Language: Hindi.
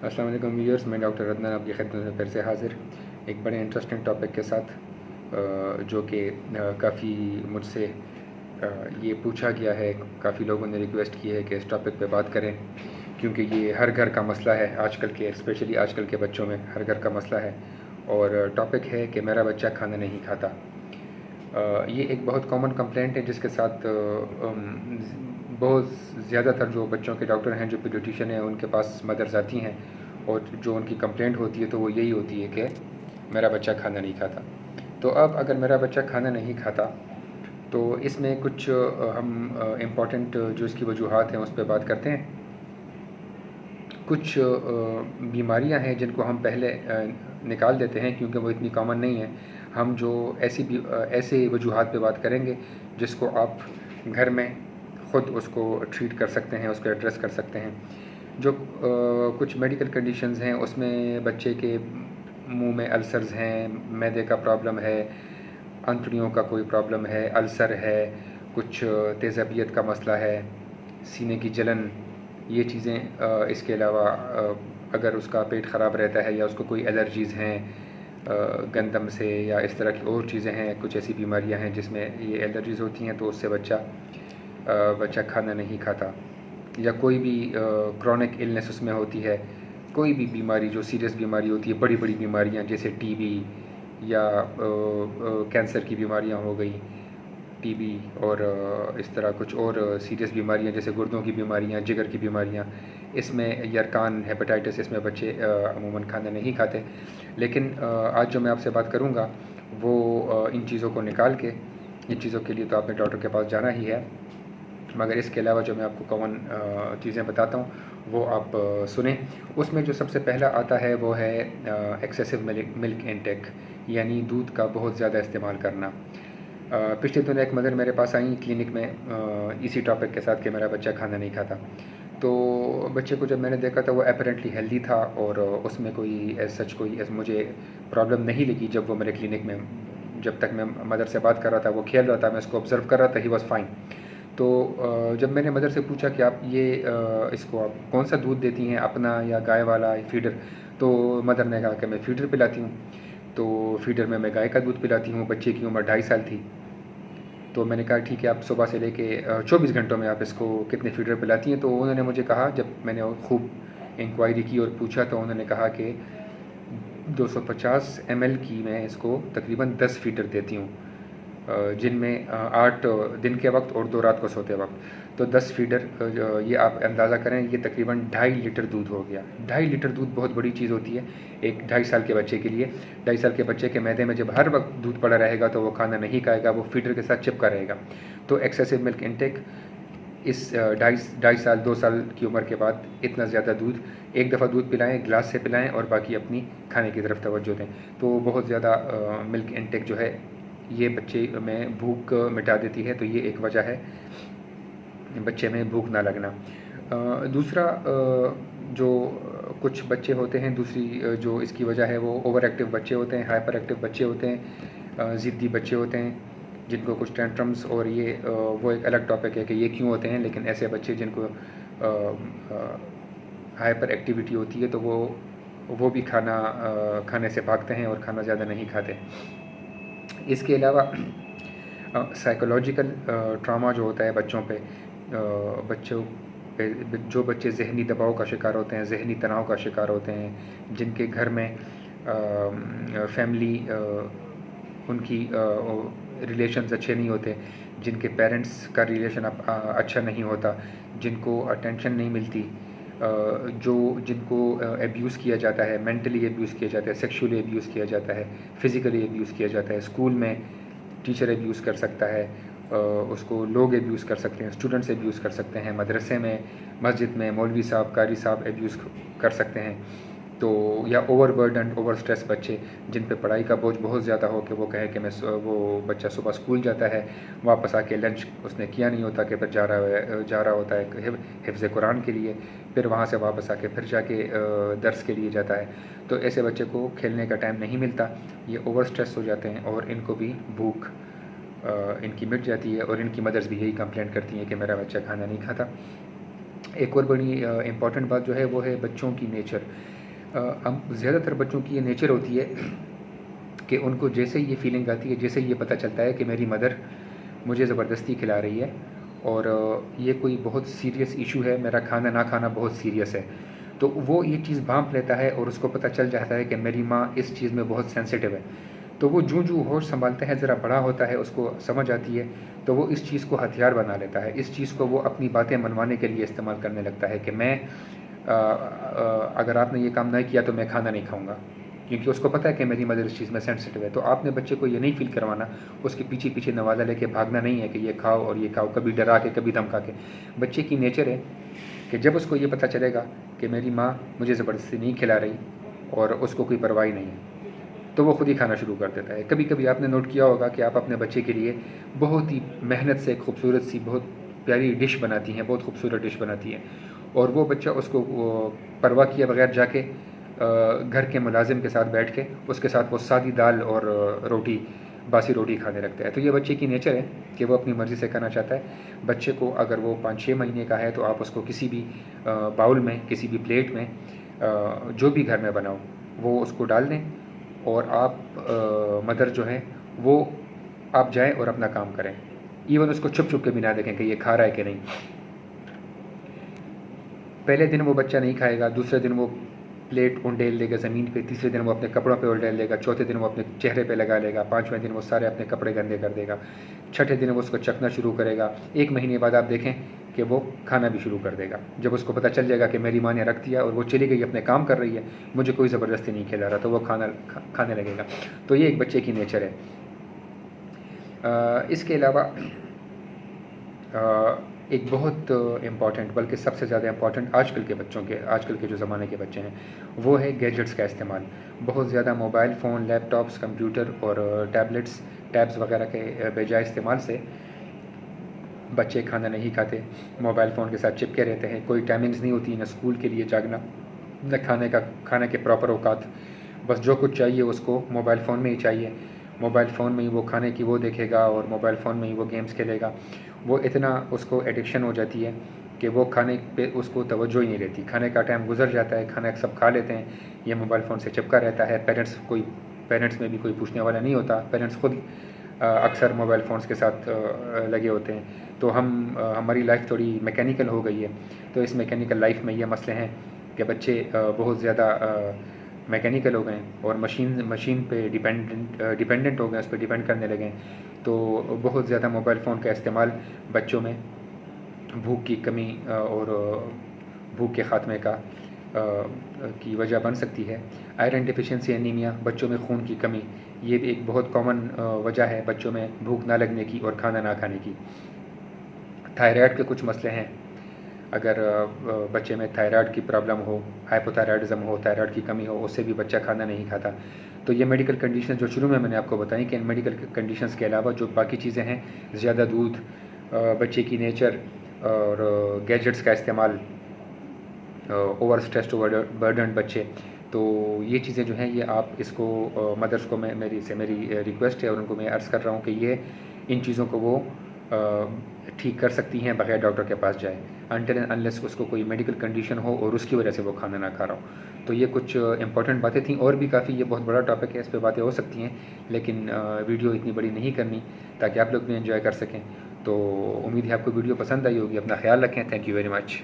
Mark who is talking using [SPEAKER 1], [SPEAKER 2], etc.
[SPEAKER 1] अस्सलाम वालेकुम व्यूअर्स, मैं डॉक्टर अदनान आपकी खिदमत में फिर से हाज़िर एक बड़े इंटरेस्टिंग टॉपिक के साथ, जो कि काफ़ी मुझसे ये पूछा गया है। काफ़ी लोगों ने रिक्वेस्ट की है कि इस टॉपिक पे बात करें, क्योंकि ये हर घर का मसला है आजकल के, स्पेशली आजकल के बच्चों में हर घर का मसला है। और टॉपिक है कि मेरा बच्चा खाना नहीं खाता। ये एक बहुत कॉमन कंप्लेंट है जिसके साथ बहुत ज़्यादातर जो बच्चों के डॉक्टर हैं, जो पीडियाट्रिशियन हैं, उनके पास मदर्स आती हैं और जो उनकी कंप्लेंट होती है तो वो यही होती है कि मेरा बच्चा खाना नहीं खाता। तो अब अगर मेरा बच्चा खाना नहीं खाता तो इसमें कुछ हम इम्पॉर्टेंट जो इसकी वजूहात हैं उस पर बात करते हैं। कुछ बीमारियां हैं जिनको हम पहले निकाल देते हैं क्योंकि वो इतनी कॉमन नहीं है। हम जो ऐसे वजूहात पे बात करेंगे जिसको आप घर में ख़ुद उसको ट्रीट कर सकते हैं, उसको एड्रेस कर सकते हैं। जो कुछ मेडिकल कंडीशंस हैं उसमें बच्चे के मुंह में अल्सर्स हैं, मैदे का प्रॉब्लम है, अंतड़ियों का कोई प्रॉब्लम है, अल्सर है, कुछ तेज़ाबियत का मसला है, सीने की जलन, ये चीज़ें। इसके अलावा अगर उसका पेट ख़राब रहता है या उसको कोई एलर्जीज़ हैं गंदम से या इस तरह की और चीज़ें हैं, कुछ ऐसी बीमारियां हैं जिसमें ये एलर्जीज़ होती हैं, तो उससे बच्चा खाना नहीं खाता। या कोई भी क्रॉनिक इलनेस उसमें होती है, कोई भी बीमारी जो सीरियस बीमारी होती है, बड़ी बड़ी बीमारियां जैसे टीबी या कैंसर की बीमारियां हो गई, टीबी और इस तरह कुछ और सीरियस बीमारियां जैसे गुर्दों की बीमारियां, जिगर की बीमारियां, इसमें यरकान, हेपेटाइटिस, इसमें बच्चे अमूमन खाना नहीं खाते। लेकिन आज जो मैं आपसे बात करूंगा वो इन चीज़ों को निकाल के, इन चीज़ों के लिए तो आपने डॉक्टर के पास जाना ही है, मगर इसके अलावा जो मैं आपको कॉमन चीज़ें बताता हूँ वो आप सुने। उसमें जो सबसे पहला आता है वो है एक्सेसिव मिल्क इनटेक, यानी दूध का बहुत ज़्यादा इस्तेमाल करना। पिछले दिनों एक मदर मेरे पास आई क्लिनिक में इसी टॉपिक के साथ कि मेरा बच्चा खाना नहीं खाता। तो बच्चे को जब मैंने देखा था वो अपेरेंटली हेल्दी था और उसमें कोई सच कोई मुझे प्रॉब्लम नहीं लगी। जब वो मेरे क्लिनिक में, जब तक मैं मदर से बात कर रहा था, वो खेल रहा था, मैं उसको ऑब्ज़र्व कर रहा था, ही वॉज़ फाइन। तो जब मैंने मदर से पूछा कि आप ये इसको आप कौन सा दूध देती हैं, अपना या गाय वाला या फीडर, तो मदर ने कहा कि मैं फीडर पिलाती हूँ। तो फीडर में मैं गाय का दूध पिलाती हूँ। बच्चे की उम्र 2.5 साल थी। तो मैंने कहा ठीक है, आप सुबह से लेके 24 घंटों में आप इसको कितने फीडर पिलाती हैं? तो उन्होंने मुझे कहा, जब मैंने खूब इंक्वायरी की और पूछा, तो उन्होंने कहा कि 250 ml की मैं इसको तकरीबन 10 फीडर देती हूँ, जिनमें 8 दिन के वक्त और 2 रात को सोते वक्त। तो 10 फीडर, ये आप अंदाज़ा करें, ये तकरीबन 2.5 लीटर दूध हो गया। 2.5 लीटर दूध बहुत बड़ी चीज़ होती है एक 2.5 साल के बच्चे के लिए। 2.5 साल के बच्चे के मैदे में जब हर वक्त दूध पड़ा रहेगा तो वो खाना नहीं खाएगा, वो फीडर के साथ चिपका रहेगा। तो एक्सेसिव मिल्क इनटेक, इस 2.5 साल 2 साल की उम्र के बाद इतना ज़्यादा दूध, एक दफ़ा दूध पिलाएं, गिलास से पिलाएं और बाकी अपनी खाने की तरफ तवज्जो दें। तो बहुत ज़्यादा मिल्क इनटेक जो है ये बच्चे में भूख मिटा देती है। तो ये एक वजह है बच्चे में भूख ना लगना। दूसरा, जो कुछ बच्चे होते हैं, दूसरी जो इसकी वजह है वो ओवर एक्टिव बच्चे होते हैं, हाइपर एक्टिव बच्चे होते हैं, ज़िद्दी बच्चे होते हैं जिनको कुछ टेंट्रम्स, और ये वो एक अलग टॉपिक है कि ये क्यों होते हैं। लेकिन ऐसे बच्चे जिनको हाइपर एक्टिविटी होती है तो वो भी खाने से भागते हैं और खाना ज़्यादा नहीं खाते। इसके अलावा साइकोलॉजिकल ट्रॉमा जो होता है बच्चों पे, बच्चों पे, जो बच्चे ज़हनी दबाव का शिकार होते हैं, ज़हनी तनाव का शिकार होते हैं, जिनके घर में फैमिली, उनकी रिलेशंस अच्छे नहीं होते, जिनके पेरेंट्स का रिलेशन अच्छा नहीं होता, जिनको अटेंशन नहीं मिलती, जिनको एब्यूज़ किया जाता है, मेंटली एब्यूज़ किया जाता है, सेक्सुअली एब्यूज़ किया जाता है, फ़िज़िकली एब्यूज़ किया जाता है। स्कूल में टीचर एब्यूज़ कर सकता है, उसको लोग एब्यूज़ कर सकते हैं, स्टूडेंट्स एब्यूज़ कर सकते हैं, मदरसे में, मस्जिद में मौलवी साहब, कारी साहब एब्यूज़ कर सकते हैं। तो या ओवरबर्डन, ओवर स्ट्रेस बच्चे, जिन पे पढ़ाई का बोझ बहुत ज़्यादा हो कि वो कहे कि वो बच्चा सुबह स्कूल जाता है, वापस आके लंच उसने किया नहीं होता कि फिर जा रहा होता है हिफ्ज़ कुरान के लिए, फिर वहाँ से वापस आके फिर जाके दर्स के लिए जाता है। तो ऐसे बच्चे को खेलने का टाइम नहीं मिलता, ये ओवर स्ट्रेस हो जाते हैं और इनको भी भूख इनकी मिट जाती है। और इनकी मदर्स भी यही कंप्लेंट करती हैं कि मेरा बच्चा खाना नहीं खाता। एक और बड़ी इम्पॉर्टेंट बात जो है वो है बच्चों की नेचर। हम ज़्यादातर बच्चों की ये नेचर होती है कि उनको जैसे ही ये फीलिंग आती है, जैसे ही ये पता चलता है कि मेरी मदर मुझे ज़बरदस्ती खिला रही है और ये कोई बहुत सीरियस इशू है, मेरा खाना ना खाना बहुत सीरियस है, तो वो ये चीज़ भांप लेता है और उसको पता चल जाता है कि मेरी माँ इस चीज़ में बहुत सेंसिटिव है। तो वो जूँ-जूँ होश संभालता है, ज़रा बड़ा होता है, उसको समझ आती है, तो वो इस चीज़ को हथियार बना लेता है। इस चीज़ को वो अपनी बातें मनवाने के लिए इस्तेमाल करने लगता है कि मैं अगर आपने ये काम नहीं किया तो मैं खाना नहीं खाऊँगा। क्योंकि उसको पता है कि मेरी मदर इस चीज़ में सेंसिटिव है। तो आपने बच्चे को ये नहीं फ़ील करवाना, उसके पीछे-पीछे नवाज़ा लेके भागना नहीं है कि ये खाओ और ये खाओ, कभी डरा के, कभी धमका के। बच्चे की नेचर है कि जब उसको ये पता चलेगा कि मेरी माँ मुझे ज़बरदस्ती नहीं खिला रही और उसको कोई परवाह ही नहीं है, तो वो खुद ही खाना शुरू कर देता है। कभी-कभी आपने नोट किया होगा कि आप अपने बच्चे के लिए बहुत ही मेहनत से खूबसूरत सी बहुत प्यारी डिश बनाती हैं, बहुत खूबसूरत डिश बनाती हैं और वो बच्चा उसको परवाह किए बगैर जाके घर के मुलाजिम के साथ बैठ के उसके साथ वो सादी दाल और रोटी, बासी रोटी खाने लगता है। तो ये बच्चे की नेचर है कि वो अपनी मर्ज़ी से खाना चाहता है। बच्चे को अगर वो 5-6 महीने का है तो आप उसको किसी भी बाउल में, किसी भी प्लेट में जो भी घर में बनाओ, वो उसको डाल दें और आप मदर जो है वो आप जाएँ और अपना काम करें। इवन उसको छुप-छुप के भी ना देखें कि ये खा रहा है कि नहीं। पहले दिन वो बच्चा नहीं खाएगा, दूसरे दिन वो प्लेट उंडेल देगा ज़मीन पे, तीसरे दिन वो अपने कपड़ों पे उंडेल देगा, चौथे दिन वो अपने चेहरे पे लगा लेगा, पाँचवें दिन वो सारे अपने कपड़े गंदे कर देगा, छठे दिन वो उसको चखना शुरू करेगा। 1 महीने बाद आप देखें कि वो खाना भी शुरू कर देगा। जब उसको पता चल जाएगा कि मेरी माँ ने रख दिया और वो चली गई अपने काम कर रही है, मुझे कोई ज़बरदस्ती नहीं खिला रहा, तो वो खाने लगेगा। तो ये एक बच्चे की नेचर है। इसके अलावा एक बहुत इम्पॉर्टेंट, बल्कि सबसे ज़्यादा इम्पॉर्टेंट आजकल के जो ज़माने के बच्चे हैं, वो है गैजेट्स का इस्तेमाल। बहुत ज़्यादा मोबाइल फ़ोन, लैपटॉप्स, कंप्यूटर और टैब्स वगैरह के बेजाय इस्तेमाल से बच्चे खाना नहीं खाते, मोबाइल फ़ोन के साथ चिपके रहते हैं। कोई टाइमिंग्स नहीं होती, न स्कूल के लिए जागना, न खाने के प्रॉपर औकात। बस जो कुछ चाहिए उसको मोबाइल फ़ोन में ही चाहिए। मोबाइल फ़ोन में ही वो खाने की वो देखेगा और मोबाइल फ़ोन में ही वो गेम्स खेलेगा। वो इतना उसको एडिक्शन हो जाती है कि वो खाने पे उसको तवज्जो ही नहीं रहती। खाने का टाइम गुज़र जाता है, खाना सब खा लेते हैं, ये मोबाइल फ़ोन से चिपका रहता है। पेरेंट्स में भी कोई पूछने वाला नहीं होता। पेरेंट्स खुद अक्सर मोबाइल फ़ोन्स के साथ लगे होते हैं। तो हमारी लाइफ थोड़ी मैकेनिकल हो गई है। तो इस मैकेनिकल लाइफ में ये मसले हैं कि बच्चे बहुत ज़्यादा मैकेनिकल हो गए और मशीन पे डिपेंडेंट हो गए, उस पर डिपेंड करने लगे। तो बहुत ज़्यादा मोबाइल फ़ोन का इस्तेमाल बच्चों में भूख की कमी और भूख के ख़ात्मे की वजह बन सकती है। आयरन डिफिशिएंसी एनीमिया, बच्चों में खून की कमी, ये भी एक बहुत कॉमन वजह है बच्चों में भूख ना लगने की और खाना ना खाने की। थायराइड के कुछ मसले हैं। अगर बच्चे में थायराइड की प्रॉब्लम हो, हाइपोथायराइडिज़म हो, थायराइड की कमी हो, उससे भी बच्चा खाना नहीं खाता। तो ये मेडिकल कंडीशन जो शुरू में मैंने आपको बताई कि इन मेडिकल कंडीशंस के अलावा जो बाकी चीज़ें हैं, ज़्यादा दूध, बच्चे की नेचर और गैजेट्स का इस्तेमाल, ओवर स्ट्रेस्ड, ओवर बर्डन बच्चे, तो ये चीज़ें जो हैं ये आप इसको मदर्स को मेरी रिक्वेस्ट है और उनको मैं अर्ज़ कर रहा हूँ कि ये इन चीज़ों को वो ठीक कर सकती हैं बग़ैर डॉक्टर के पास जाए, अनटिल एंड अनलेस उसको कोई मेडिकल कंडीशन हो और उसकी वजह से वो खाना ना खा रहा हो। तो ये कुछ इंपॉर्टेंट बातें थीं, और भी काफ़ी, ये बहुत बड़ा टॉपिक है, इस पे बातें हो सकती हैं, लेकिन वीडियो इतनी बड़ी नहीं करनी ताकि आप लोग भी एंजॉय कर सकें। तो उम्मीद है आपको वीडियो पसंद आई होगी। अपना ख्याल रखें। Thank you very much.